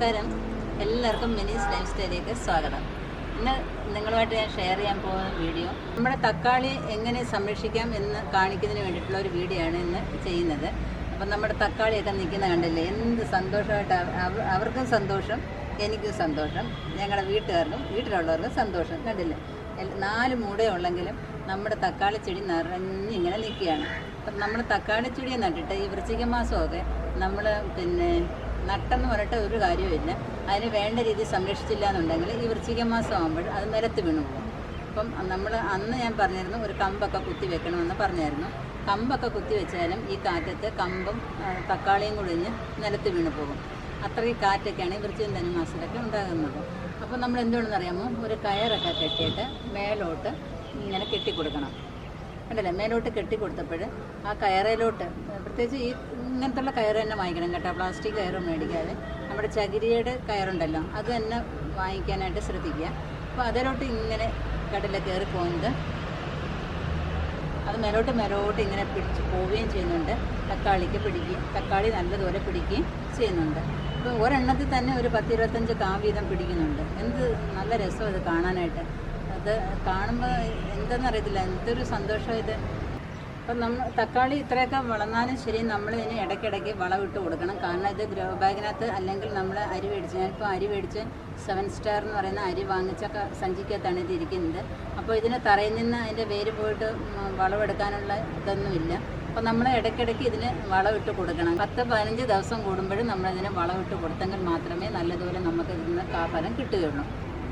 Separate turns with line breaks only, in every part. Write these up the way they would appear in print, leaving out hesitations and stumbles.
നമസ്കാരം, എല്ലാവർക്കും മിനീസ് ലൈഫ് സ്റ്റൈലിലേക്ക് സ്വാഗതം. ഇന്ന് നിങ്ങളുമായിട്ട് ഞാൻ ഷെയർ ചെയ്യാൻ പോകുന്ന വീഡിയോ നമ്മുടെ തക്കാളി എങ്ങനെ സംരക്ഷിക്കാം എന്ന് കാണിക്കുന്നതിന് വേണ്ടിയിട്ടുള്ള ഒരു വീഡിയോ ആണ് ഇന്ന് ചെയ്യുന്നത്. അപ്പം നമ്മുടെ തക്കാളിയൊക്കെ നിൽക്കുന്ന കണ്ടില്ലേ, എന്ത് സന്തോഷമായിട്ട് അവർക്കും സന്തോഷം, എനിക്കും സന്തോഷം, ഞങ്ങളുടെ വീട്ടിലുള്ളവർക്കും സന്തോഷം. കണ്ടില്ലേ, 4 മൂടയുള്ളെങ്കിലും നമ്മുടെ തക്കാളി ചെടി നിറഞ്ഞിങ്ങനെ നിൽക്കുകയാണ്. അപ്പം നമ്മൾ തക്കാളി ചെടിയെ നട്ടിട്ട് ഈ വൃശ്ചിക മാസമൊക്കെ നമ്മൾ നട്ടെന്ന് പറഞ്ഞിട്ട് ഒരു കാര്യവുമില്ല. അതിന് വേണ്ട രീതിയിൽ സംരക്ഷിച്ചില്ല എന്നുണ്ടെങ്കിൽ ഈ വൃശ്ചിക മാസം ആകുമ്പോൾ അത് നിലത്ത് വീണു പോകും. അപ്പം നമ്മൾ അന്ന് ഞാൻ പറഞ്ഞിരുന്നു ഒരു കമ്പൊക്കെ കുത്തി വെക്കണമെന്ന് പറഞ്ഞായിരുന്നു. കമ്പൊക്കെ കുത്തി വെച്ചാലും ഈ കാറ്റത്ത് കമ്പും തക്കാളിയും കുടിഞ്ഞ് നിലത്ത് വീണു പോകും. അത്രയും കാറ്റൊക്കെയാണ് ഈ വൃശ്ചിക ധനുമാസത്തിലൊക്കെ ഉണ്ടാകുന്നത്. അപ്പോൾ നമ്മൾ എന്തുകൊണ്ടെന്നറിയാമോ, ഒരു കയറൊക്കെ കെട്ടിയിട്ട് മേലോട്ട് ഇങ്ങനെ കെട്ടിക്കൊടുക്കണം. കണ്ടല്ലേ, മേലോട്ട് കെട്ടിക്കൊടുത്തപ്പോൾ ആ കയറിലോട്ട് പ്രത്യേകിച്ച് ഈ ഇങ്ങനത്തുള്ള കയറ് തന്നെ വാങ്ങിക്കണം കേട്ടോ. പ്ലാസ്റ്റിക് കയറ് മേടിക്കാതെ നമ്മുടെ ചകിരിയുടെ കയറുണ്ടല്ലോ അത് തന്നെ വാങ്ങിക്കാനായിട്ട് ശ്രദ്ധിക്കുക. അപ്പോൾ അതിലോട്ട് ഇങ്ങനെ കടല കയറി പോകുന്നത് അത് മേലോട്ട് ഇങ്ങനെ പിടിച്ച് പോവുകയും ചെയ്യുന്നുണ്ട്. തക്കാളിക്ക് പിടിക്കുകയും തക്കാളി നല്ലതുപോലെ പിടിക്കുകയും ചെയ്യുന്നുണ്ട്. ഇപ്പോൾ ഒരെണ്ണത്തിൽ തന്നെ ഒരു 10-25 കാ വീതം പിടിക്കുന്നുണ്ട്. എന്ത് നല്ല രസം ഇത് കാണാനായിട്ട്. അത് കാണുമ്പോൾ എന്തെന്നറിയത്തില്ല, എന്തൊരു സന്തോഷം ഇത്. അപ്പം നമ്മൾ തക്കാളി ഇത്രയൊക്കെ വളർന്നാലും ശരി, നമ്മളിതിന് ഇടയ്ക്കിടയ്ക്ക് വളമിട്ട് കൊടുക്കണം. കാരണം ഇത് ഗ്രോ ബാഗിനകത്ത് അല്ലെങ്കിൽ നമ്മൾ അരി മേടിച്ച്, ഞാനിപ്പോൾ അരി മേടിച്ച് 7 സ്റ്റാർ എന്ന് പറയുന്ന അരി വാങ്ങിച്ച സഞ്ചിക്കകത്താണ് ഇത് ഇരിക്കുന്നത്. അപ്പോൾ ഇതിന് തറയിൽ നിന്ന് അതിൻ്റെ വേര് പോയിട്ട് വളമെടുക്കാനുള്ള ഇതൊന്നുമില്ല. അപ്പോൾ നമ്മൾ ഇടയ്ക്കിടയ്ക്ക് ഇതിന് വളമിട്ട് കൊടുക്കണം. 10-15 ദിവസം കൂടുമ്പോഴും നമ്മളിതിന് വളമിട്ട് കൊടുത്തെങ്കിൽ മാത്രമേ നല്ലതുപോലെ നമുക്ക് ഇതിന് കാഫലം കിട്ടുകയുള്ളൂ.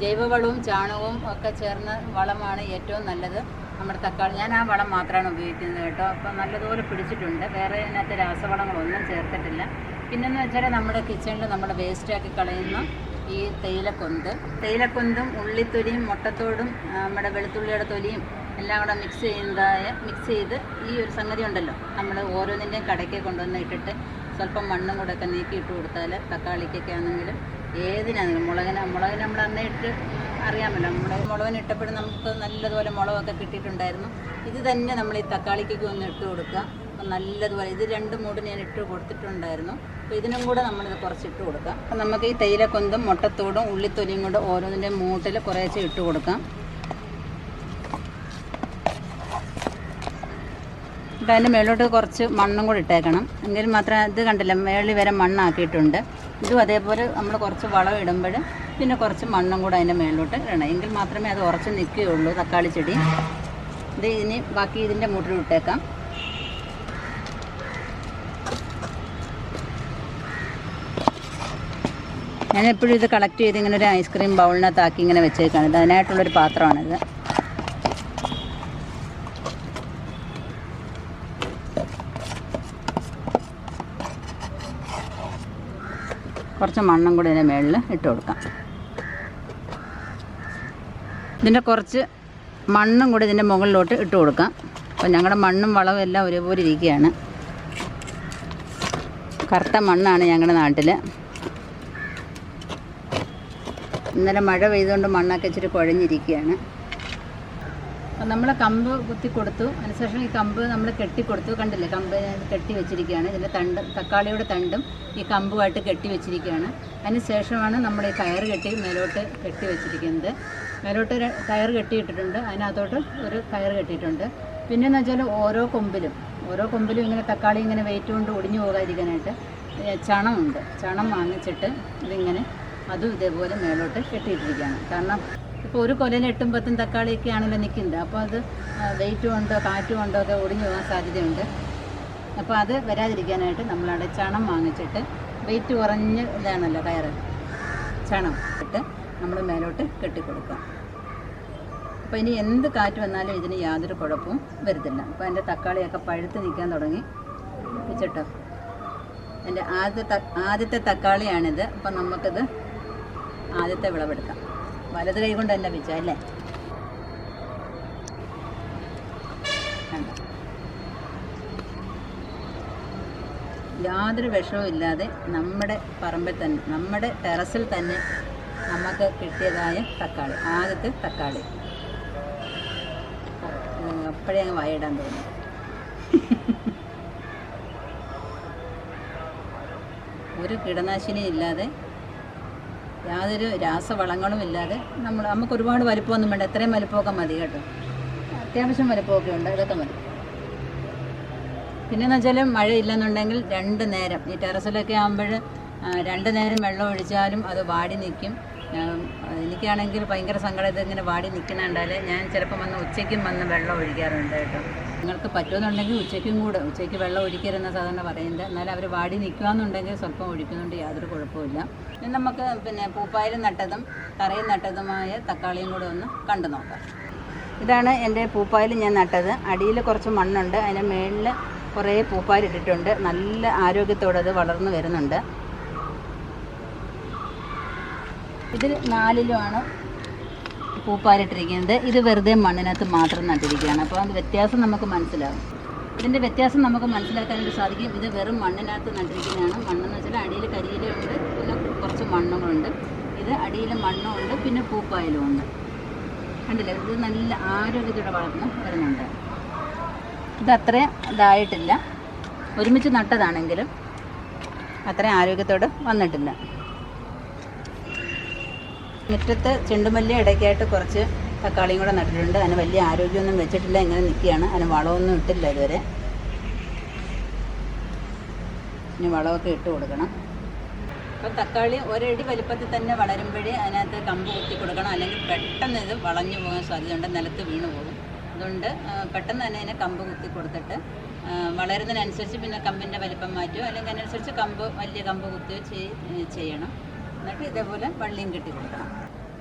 ജൈവവളവും ചാണകവും ഒക്കെ ചേർന്ന വളമാണ് ഏറ്റവും നല്ലത്. നമ്മുടെ തക്കാളി ഞാൻ ആ വളം മാത്രമാണ് ഉപയോഗിക്കുന്നത് കേട്ടോ. അപ്പോൾ നല്ലതുപോലെ പിടിച്ചിട്ടുണ്ട്. വേറെ ഇതിനകത്ത് രാസവളങ്ങളൊന്നും ചേർത്തിട്ടില്ല. പിന്നെന്ന് വെച്ചാൽ നമ്മുടെ കിച്ചണിൽ നമ്മുടെ വേസ്റ്റാക്കി കളയുന്ന ഈ തേയിലക്കൊന്തും ഉള്ളിത്തൊലിയും മുട്ടത്തോടും നമ്മുടെ വെളുത്തുള്ളിയുടെ തൊലിയും എല്ലാം കൂടെ മിക്സ് ചെയ്ത് ഈ ഒരു സംഗതി ഉണ്ടല്ലോ, നമ്മൾ ഓരോന്നിൻ്റെയും കടയ്ക്ക് കൊണ്ടുവന്ന് ഇട്ടിട്ട് സ്വല്പം മണ്ണും കൂടെ ഒക്കെ നീക്കി ഇട്ട് കൊടുത്താൽ തക്കാളിക്കൊക്കെ ആണെങ്കിലും ഏതിനാണെങ്കിലും മുളകിന് നമ്മൾ അന്നേ ഇട്ട് അറിയാമല്ലോ, മുളകിന് ഇട്ടപ്പോഴും നമുക്ക് നല്ലതുപോലെ മുളകൊക്കെ കിട്ടിയിട്ടുണ്ടായിരുന്നു. ഇത് തന്നെ നമ്മൾ ഈ തക്കാളിക്കൊക്കെ ഒന്ന് ഇട്ട് കൊടുക്കുക. അപ്പം നല്ലതുപോലെ ഇത് 2 മൂട് ഞാൻ ഇട്ട് കൊടുത്തിട്ടുണ്ടായിരുന്നു. അപ്പോൾ ഇതിനും കൂടെ നമ്മളിത് കുറച്ചിട്ട് കൊടുക്കാം. അപ്പം നമുക്ക് ഈ തേയിലക്കൊന്തും മുട്ടത്തോടും ഉള്ളിത്തൊലിയും കൂടെ ഓരോന്നിൻ്റെ മൂട്ടിൽ കുറേശ്ശെ ഇട്ട് കൊടുക്കാം. അപ്പം അതിൻ്റെ മേലോട്ട് കുറച്ച് മണ്ണും കൂടി ഇട്ടേക്കണം. എങ്കിൽ മാത്രമേ ഇത് കണ്ടില്ല മേളിൽ വരെ മണ്ണാക്കിയിട്ടുണ്ട്. ഇതും അതേപോലെ നമ്മൾ കുറച്ച് വളം ഇടുമ്പോൾ പിന്നെ കുറച്ച് മണ്ണും കൂടെ അതിൻ്റെ മേളിലോട്ട് ഇടണം. എങ്കിൽ മാത്രമേ അത് ഉറച്ച് നിൽക്കുകയുള്ളൂ തക്കാളി ചെടി. ഇത് ഇനി ബാക്കി ഇതിൻ്റെ മൂട്ടിൽ ഇട്ടേക്കാം. ഞാനെപ്പോഴും ഇത് കളക്ട് ചെയ്ത് ഇങ്ങനെ ഒരു ഐസ്ക്രീം ബൗളിനകത്താക്കി ഇങ്ങനെ വെച്ചേക്കാണ്. ഇത് അതിനായിട്ടുള്ളൊരു പാത്രമാണിത്. കുറച്ച് മണ്ണും കൂടി ഇതിൻ്റെ മുകളിൽ ഇട്ട് കൊടുക്കാം. ഇതിൻ്റെ കുറച്ച് മണ്ണും കൂടി ഇതിൻ്റെ മുകളിലോട്ട് ഇട്ട് കൊടുക്കാം. അപ്പോൾ ഞങ്ങളുടെ മണ്ണും വളവും എല്ലാം ഒരുപോലെ ഇരിക്കുകയാണ്. കറുത്ത മണ്ണാണ് ഞങ്ങളുടെ നാട്ടിൽ. ഇന്നലെ മഴ പെയ്തുകൊണ്ട് മണ്ണൊക്കെ ഇച്ചിരി കുഴഞ്ഞിരിക്കുകയാണ്. അപ്പം നമ്മൾ കമ്പ് കുത്തി കൊടുത്തു. അതിനുശേഷം ഈ കമ്പ് നമ്മൾ കെട്ടിക്കൊടുത്തു. കണ്ടില്ലേ, കമ്പ് കെട്ടി വെച്ചിരിക്കുകയാണ്. ഇതിൻ്റെ തക്കാളിയുടെ തണ്ടും ഈ കമ്പുമായിട്ട് കെട്ടി വെച്ചിരിക്കുകയാണ്. അതിന് ശേഷമാണ് നമ്മൾ ഈ കയറ് കെട്ടി മേലോട്ട് കെട്ടി വെച്ചിരിക്കുന്നത്. മേലോട്ട് കയറ് കെട്ടിയിട്ടിട്ടുണ്ട്, അതിനകത്തോട്ട് ഒരു കയറ് കെട്ടിയിട്ടുണ്ട്. പിന്നെയെന്ന് വെച്ചാൽ ഓരോ കൊമ്പിലും ഇങ്ങനെ തക്കാളി ഇങ്ങനെ വെയിറ്റ് കൊണ്ട് ഒടിഞ്ഞു പോകാതിരിക്കാനായിട്ട് ചണമുണ്ട്. ചണം വാങ്ങിച്ചിട്ട് ഇതിങ്ങനെ അതും ഇതേപോലെ മേലോട്ട് കെട്ടിയിട്ടിരിക്കുകയാണ്. കാരണം ഇപ്പോൾ ഒരു കൊലയിൽ 8-10 തക്കാളിയൊക്കെ ആണല്ലോ നിൽക്കുന്നത്. അപ്പോൾ അത് വെയിറ്റ് കൊണ്ടോ കാറ്റ് കൊണ്ടോ ഒക്കെ ഒടിഞ്ഞു പോകാൻ സാധ്യതയുണ്ട്. അപ്പോൾ അത് വരാതിരിക്കാനായിട്ട് നമ്മളവിടെ ചണം വാങ്ങിച്ചിട്ട് വെയിറ്റ് കുറഞ്ഞ ഇതാണല്ലോ കയറ്, ചണം ഇട്ട് നമ്മൾ മേലോട്ട് കെട്ടിക്കൊടുക്കുക. അപ്പോൾ ഇനി എന്ത് കാറ്റ് വന്നാലും ഇതിന് യാതൊരു കുഴപ്പവും വരുത്തില്ല. അപ്പോൾ എൻ്റെ തക്കാളിയൊക്കെ പഴുത്ത് നിൽക്കാൻ തുടങ്ങി വെച്ചിട്ടോ. എൻ്റെ ആദ്യത്തെ തക്കാളിയാണിത്. അപ്പം നമുക്കിത് ആദ്യത്തെ വിളവെടുക്കാം. വലത് കൈ കൊണ്ട് തന്നെ വെച്ചാൽ അല്ലേ. യാതൊരു വിഷവും ഇല്ലാതെ നമ്മുടെ പറമ്പിൽ തന്നെ, നമ്മുടെ ടെറസിൽ തന്നെ നമുക്ക് കിട്ടിയതായ തക്കാളി, ആദ്യത്തെ തക്കാളി. അപ്പോഴേ അങ്ങ് വായിടാൻ തോന്നി. ഒരു കീടനാശിനി ഇല്ലാതെ യാതൊരു രാസവളങ്ങളും ഇല്ലാതെ നമുക്ക് ഒരുപാട് വലിപ്പമൊന്നും വേണ്ട, എത്രയും വലിപ്പമൊക്കെ മതി കേട്ടോ. അത്യാവശ്യം വലിപ്പമൊക്കെ ഉണ്ട്, ഇതൊക്കെ മതി. പിന്നെയെന്ന് വെച്ചാൽ മഴയില്ലെന്നുണ്ടെങ്കിൽ 2 നേരം ഈ ടെറസിലൊക്കെ ആകുമ്പോൾ 2 നേരം വെള്ളം ഒഴിച്ചാലും അത് വാടി നിൽക്കും. എനിക്കാണെങ്കിൽ ഭയങ്കര സങ്കടം, ഇതിങ്ങനെ വാടി നിൽക്കുന്നുണ്ടാൽ ഞാൻ ചിലപ്പം ഉച്ചയ്ക്കും വന്ന് വെള്ളം ഒഴിക്കാറുണ്ട് കേട്ടോ. നിങ്ങൾക്ക് പറ്റുമെന്നുണ്ടെങ്കിൽ ഉച്ചയ്ക്ക് വെള്ളം ഒഴിക്കരുതെന്ന് സാധാരണ പറയുന്നത്. എന്നാലും അവർ വാടി നിൽക്കുകയെന്നുണ്ടെങ്കിൽ സ്വല്പം ഒഴിക്കുന്നുണ്ട്, യാതൊരു കുഴപ്പമില്ല. ഇനി നമുക്ക് പൂപ്പായിൽ നട്ടതും തറയിൽ നട്ടതുമായ തക്കാളിയും കൂടെ ഒന്ന് കണ്ടു നോക്കാം. ഇതാണ് എൻ്റെ പൂപ്പായിൽ ഞാൻ നട്ടത്. അടിയിൽ കുറച്ച് മണ്ണുണ്ട്, അതിൻ്റെ മുകളിൽ കുറേ പൂപ്പാലിട്ടിട്ടുണ്ട്. നല്ല ആരോഗ്യത്തോടെ അത് വളർന്നു വരുന്നുണ്ട്. ഇതിൽ 4ലുമാണ് പൂപ്പാലിട്ടിരിക്കുന്നത്. ഇത് വെറുതെ മണ്ണിനകത്ത് മാത്രം നട്ടിരിക്കുകയാണ്. അപ്പോൾ അത് വ്യത്യാസം നമുക്ക് മനസ്സിലാകും. ഇതിൻ്റെ വ്യത്യാസം നമുക്ക് മനസ്സിലാക്കാനായിട്ട് സാധിക്കും. ഇത് വെറും മണ്ണിനകത്ത് നട്ടിരിക്കുന്നതാണ്. മണ്ണെന്ന് വെച്ചാൽ അടിയിൽ കരിയിലുണ്ട്, പിന്നെ കുറച്ച് മണ്ണുകളുണ്ട്. ഇത് അടിയിൽ മണ്ണും ഉണ്ട്, പിന്നെ പൂപ്പായലും ഉണ്ട്. കണ്ടില്ലേ, ഇത് നല്ല ആരോഗ്യത്തോടെ വളർന്ന് വരുന്നുണ്ട്. ഇതത്രയും ഇതായിട്ടില്ല, ഒരുമിച്ച് നട്ടതാണെങ്കിലും അത്രയും ആരോഗ്യത്തോടെ വന്നിട്ടില്ല. മുറ്റത്ത് ചെണ്ടുമല്ലി ഇടയ്ക്കായിട്ട് കുറച്ച് തക്കാളിയും കൂടെ നട്ടിട്ടുണ്ട്. അതിന് വലിയ ആരോഗ്യമൊന്നും വെച്ചിട്ടില്ല, ഇങ്ങനെ നിൽക്കുകയാണ്. അതിന് വളമൊന്നും ഇട്ടില്ല ഇതുവരെ. ഇനി വളമൊക്കെ ഇട്ട് കൊടുക്കണം. അപ്പോൾ തക്കാളി ഒരടി വലിപ്പത്തിൽ തന്നെ വളരുമ്പോഴേ അതിനകത്ത് കമ്പ് കുത്തി കൊടുക്കണം, അല്ലെങ്കിൽ പെട്ടെന്ന് ഇത് വളഞ്ഞു പോകാൻ സാധ്യതയുണ്ട്, നിലത്ത് വീണ് പോകും. അതുകൊണ്ട് പെട്ടെന്ന് തന്നെ അതിനെ കമ്പ് കുത്തി കൊടുത്തിട്ട് വളരുന്നതിനനുസരിച്ച് പിന്നെ കമ്പിൻ്റെ വലിപ്പം മാറ്റുമോ, അല്ലെങ്കിൽ അതിനനുസരിച്ച് വലിയ കമ്പ് കുത്തുകയോ ചെയ്യണം. എന്നിട്ട് ഇതേപോലെ വള്ളിയും കെട്ടി കൊടുക്കണം.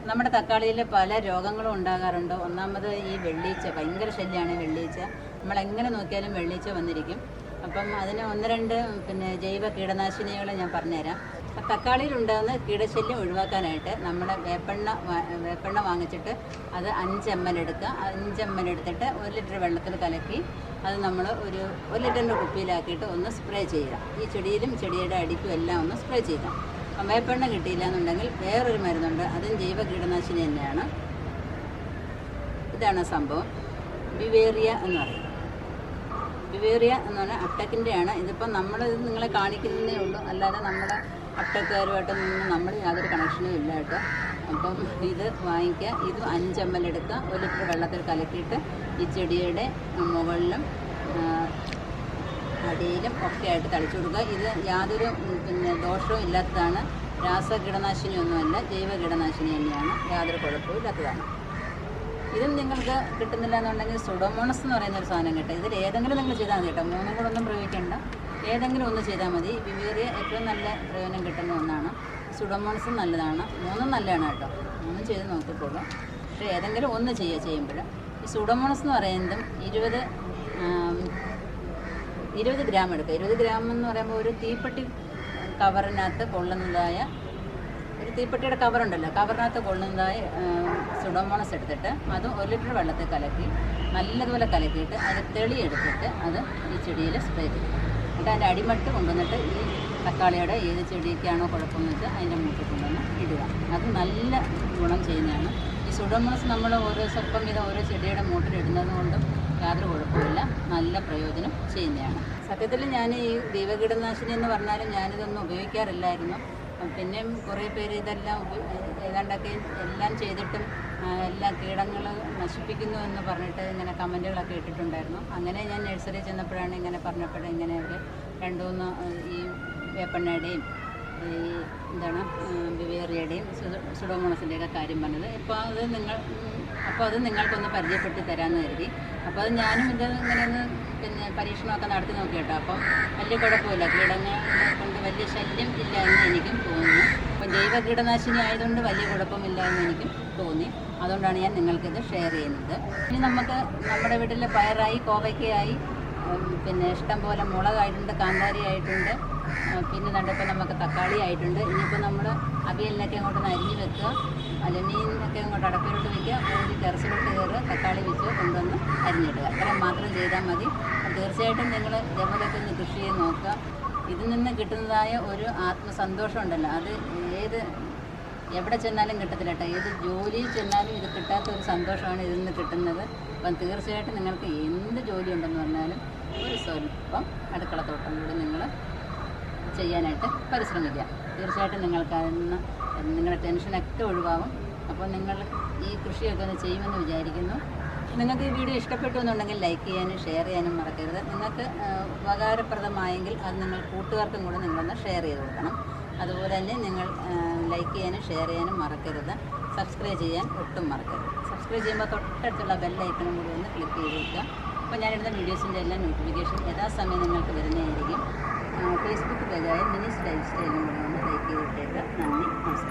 നമ്മുടെ തക്കാളിയിൽ പല രോഗങ്ങളും ഉണ്ടാകാറുണ്ട്. ഒന്നാമത് ഈ വെള്ളീച്ച, ഭയങ്കര ശല്യമാണ് വെള്ളീച്ച. നമ്മളെങ്ങനെ നോക്കിയാലും വെള്ളീച്ച വന്നിരിക്കും. അപ്പം അതിന് 1-2 ജൈവ കീടനാശിനികൾ ഞാൻ പറഞ്ഞുതരാം. തക്കാളിയിലുണ്ടാകുന്ന കീടശല്യം ഒഴിവാക്കാനായിട്ട് നമ്മുടെ വേപ്പെണ്ണ വാങ്ങിച്ചിട്ട് അത് 5 ml എടുക്കുക. 5 ml എടുത്തിട്ട് 1 ലിറ്റർ വെള്ളത്തിൽ കലക്കി അത് നമ്മൾ ഒരു 1 ലിറ്ററിൻ്റെ കുപ്പിയിലാക്കിയിട്ട് ഒന്ന് സ്പ്രേ ചെയ്യുക. ഈ ചെടിയിലും ചെടിയുടെ അടിക്കും എല്ലാം ഒന്ന് സ്പ്രേ ചെയ്യുക. വേപ്പെണ്ണ കിട്ടിയില്ല എന്നുണ്ടെങ്കിൽ വേറൊരു മരുന്നുണ്ട്, അതും ജൈവ കീടനാശിനി തന്നെയാണ്. ഇതാണ് സംഭവം, ബിവേറിയ എന്ന് പറയും. ബിവേറിയ എന്ന് പറഞ്ഞാൽ അപ്ടെക്കിൻ്റെയാണ്. ഇതിപ്പം നമ്മളിത് നിങ്ങളെ കാണിക്കുന്നതേ ഉള്ളൂ, അല്ലാതെ നമ്മുടെ അപ്ടെക്കുകാരുമായിട്ടൊന്നും നമ്മൾ യാതൊരു കണക്ഷനും ഇല്ല കേട്ടോ. അപ്പം ഇത് വാങ്ങിക്കുക. ഇത് 5 ml എടുക്കുക, 1 ലിറ്റർ വെള്ളത്തിൽ കലക്കിയിട്ട് ഈ ചെടിയുടെ മുകളിലും അടിയിലും ഒക്കെ ആയിട്ട് തളിച്ചു കൊടുക്കുക. ഇത് യാതൊരു ദോഷവും ഇല്ലാത്തതാണ്. രാസ കീടനാശിനിയൊന്നുമല്ല, ജൈവ കീടനാശിനി തന്നെയാണ്, യാതൊരു കുഴപ്പവും ഇല്ലാത്തതാണ്. ഇതും നിങ്ങൾക്ക് കിട്ടുന്നില്ല എന്നുണ്ടെങ്കിൽ സുഡോമോണസ് എന്ന് പറയുന്നൊരു സാധനം കിട്ടും. ഇതിൽ ഏതെങ്കിലും നിങ്ങൾ ചെയ്താൽ മതി കേട്ടോ, 3 കൂടെ ഒന്നും പ്രയോഗിക്കേണ്ട, ഏതെങ്കിലും ഒന്ന് ചെയ്താൽ മതി. ബിവേറിയ ഏറ്റവും നല്ല പ്രയോജനം കിട്ടുന്ന ഒന്നാണ്. സുഡോമോണസും നല്ലതാണ്, 3ഉം നല്ലതാണ് കേട്ടോ. 3 ചെയ്ത് നോക്കിക്കോളൂ. പക്ഷേ ഏതെങ്കിലും ഒന്ന് ചെയ്യുമ്പോൾ ഈ സുഡോമോണസ് എന്ന് പറയുന്നതും 20 ഗ്രാം എടുക്കുക. 20 ഗ്രാം എന്ന് പറയുമ്പോൾ ഒരു തീപ്പെട്ടി കവറിനകത്ത് കൊള്ളുന്നതായ ഒരു തീപ്പെട്ടിയുടെ കവറുണ്ടല്ലോ, കവറിനകത്ത് കൊള്ളുന്നതായ സുഡോമോണസ് എടുത്തിട്ട് അത് 1 ലിറ്റർ വെള്ളത്തിൽ കലക്കി നല്ലതുപോലെ കലക്കിയിട്ട് അത് തെളിയെടുത്തിട്ട് അത് ഈ ചെടിയിൽ സ്പ്രേ ചെയ്യും. എന്നിട്ട് അതിൻ്റെ അടിമട്ട് കൊണ്ടുവന്നിട്ട് ഈ തക്കാളിയുടെ ഏത് ചെടിക്കാണോ കുഴപ്പമെന്ന് വെച്ചാൽ അതിൻ്റെ മൂട്ടിൽ കൊണ്ടുവന്ന് ഇടുക. അത് നല്ല ഗുണം ചെയ്യുന്നതാണ്. ഈ സുഡോമോണസ് നമ്മൾ സ്വല്പം വീതം ഓരോ ചെടിയുടെ മൂട്ടിൽ ഇടുന്നത് കൊണ്ടും യാതൊരു കുഴപ്പമില്ല, നല്ല പ്രയോജനം ചെയ്യുന്നതാണ്. സത്യത്തിൽ ഞാൻ ഈ ജൈവകീടനാശിനി എന്ന് പറഞ്ഞാലും ഞാനിതൊന്നും ഉപയോഗിക്കാറില്ലായിരുന്നു. പിന്നെയും കുറേ പേര് ഇതെല്ലാം ഏതാണ്ടൊക്കെ എല്ലാം ചെയ്തിട്ടും എല്ലാ കീടങ്ങൾ നശിപ്പിക്കുന്നു എന്ന് പറഞ്ഞിട്ട് ഇങ്ങനെ കമൻറ്റുകളൊക്കെ ഇട്ടിട്ടുണ്ടായിരുന്നു. അങ്ങനെ ഞാൻ നഴ്സറി ചെന്നപ്പോഴാണ് ഇങ്ങനെ പറഞ്ഞപ്പോഴേ ഇങ്ങനെ അവർ 2-3 ഈ വേപ്പെണ്ണയുടെയും ഈ ബിവേറിയയുടെയും സുഡോമോണസിൻ്റെയൊക്കെ കാര്യം പറഞ്ഞത്. അപ്പോൾ അത് നിങ്ങൾക്കൊന്ന് പരിചയപ്പെടുത്തി തരാമെന്ന് കരുതി. അപ്പോൾ അത് ഞാനും ഇത് ഇങ്ങനെ ഒന്ന് പരീക്ഷണമൊക്കെ നടത്തി നോക്കി കേട്ടോ. അപ്പം വലിയ കുഴപ്പമില്ല, കീടങ്ങളെ കൊണ്ട് വലിയ ശല്യം ഇല്ല എന്ന് എനിക്കും തോന്നുന്നു. അപ്പം ജൈവ കീടനാശിനി ആയതുകൊണ്ട് വലിയ കുഴപ്പമില്ല എന്ന് എനിക്കും തോന്നി. അതുകൊണ്ടാണ് ഞാൻ നിങ്ങൾക്കിത് ഷെയർ ചെയ്യുന്നത്. ഇനി നമുക്ക് നമ്മുടെ വീട്ടിൽ പയറായി, കോവയ്ക്കയായി, ഇഷ്ടം പോലെ മുളകായിട്ടുണ്ട്, കാന്താരി ആയിട്ടുണ്ട്, പിന്നെ കണ്ടപ്പോൾ നമുക്ക് തക്കാളി ആയിട്ടുണ്ട്. ഇനിയിപ്പോൾ നമ്മൾ അവിയലിനൊക്കെ അങ്ങോട്ട് അരിഞ്ഞ് വെക്കുക, മീനൊക്കെ അങ്ങോട്ട് അടപ്പിലോട്ട് വയ്ക്കുക, ഒരു ടെറസിലോട്ട് കയറുക, തക്കാളി വെച്ച് കൊണ്ടുവന്ന് അരിഞ്ഞിടുക. അത്രയും മാത്രം ചെയ്താൽ മതി. തീർച്ചയായിട്ടും നിങ്ങൾ ഇതേപോലെയൊക്കെ ഒന്ന് കൃഷി ചെയ്ത് നോക്കുക. ഇതിൽ നിന്ന് കിട്ടുന്നതായ ഒരു ആത്മസന്തോഷം ഉണ്ടല്ലോ, അത് എവിടെ ചെന്നാലും കിട്ടത്തില്ല കേട്ടോ. ഏത് ജോലിയിൽ ചെന്നാലും ഇത് കിട്ടാത്ത ഒരു സന്തോഷമാണ് ഇതിൽ നിന്ന് കിട്ടുന്നത്. അപ്പം തീർച്ചയായിട്ടും നിങ്ങൾക്ക് എന്ത് ജോലി ഉണ്ടെന്ന് പറഞ്ഞാലും ഒരു സ്വല്പം അടുക്കളത്തോട്ടം കൂടി നിങ്ങൾ ചെയ്യാനായിട്ട് പരിശ്രമിക്കുക. തീർച്ചയായിട്ടും നിങ്ങൾക്ക് അതിൽ നിന്ന് നിങ്ങളുടെ ടെൻഷനൊക്കെ ഒഴിവാകും. അപ്പോൾ നിങ്ങൾ ഈ കൃഷിയൊക്കെ ഒന്ന് ചെയ്യുമെന്ന് വിചാരിക്കുന്നു. നിങ്ങൾക്ക് ഈ വീഡിയോ ഇഷ്ടപ്പെട്ടു എന്നുണ്ടെങ്കിൽ ലൈക്ക് ചെയ്യാനും ഷെയർ ചെയ്യാനും മറക്കരുത്. നിങ്ങൾക്ക് ഉപകാരപ്രദമായെങ്കിൽ അത് നിങ്ങൾ കൂട്ടുകാർക്കും കൂടെ നിങ്ങളൊന്ന് ഷെയർ ചെയ്ത് കൊടുക്കണം. അതുപോലെ തന്നെ നിങ്ങൾ ലൈക്ക് ചെയ്യാനും ഷെയർ ചെയ്യാനും മറക്കരുത്. സബ്സ്ക്രൈബ് ചെയ്യാൻ ഒട്ടും മറക്കരുത്. സബ്സ്ക്രൈബ് ചെയ്യുമ്പോൾ തൊട്ടടുത്തുള്ള ബെല്ലൈക്കണും കൂടി ഒന്ന് ക്ലിക്ക് ചെയ്ത് വെക്കുക. അപ്പോൾ ഞാനിടുന്ന വീഡിയോസിൻ്റെ എല്ലാം നോട്ടിഫിക്കേഷൻ യഥാസമയം നിങ്ങൾക്ക് വരുന്നതായിരിക്കും. ഫേസ്ബുക്ക് പേജായ മിനിസ് ലൈഫ് സ്റ്റൈലും കൂടെ ഒന്ന് ലൈക്ക് ചെയ്തിട്ടേക്ക്. നന്ദി, നമസ്കാരം.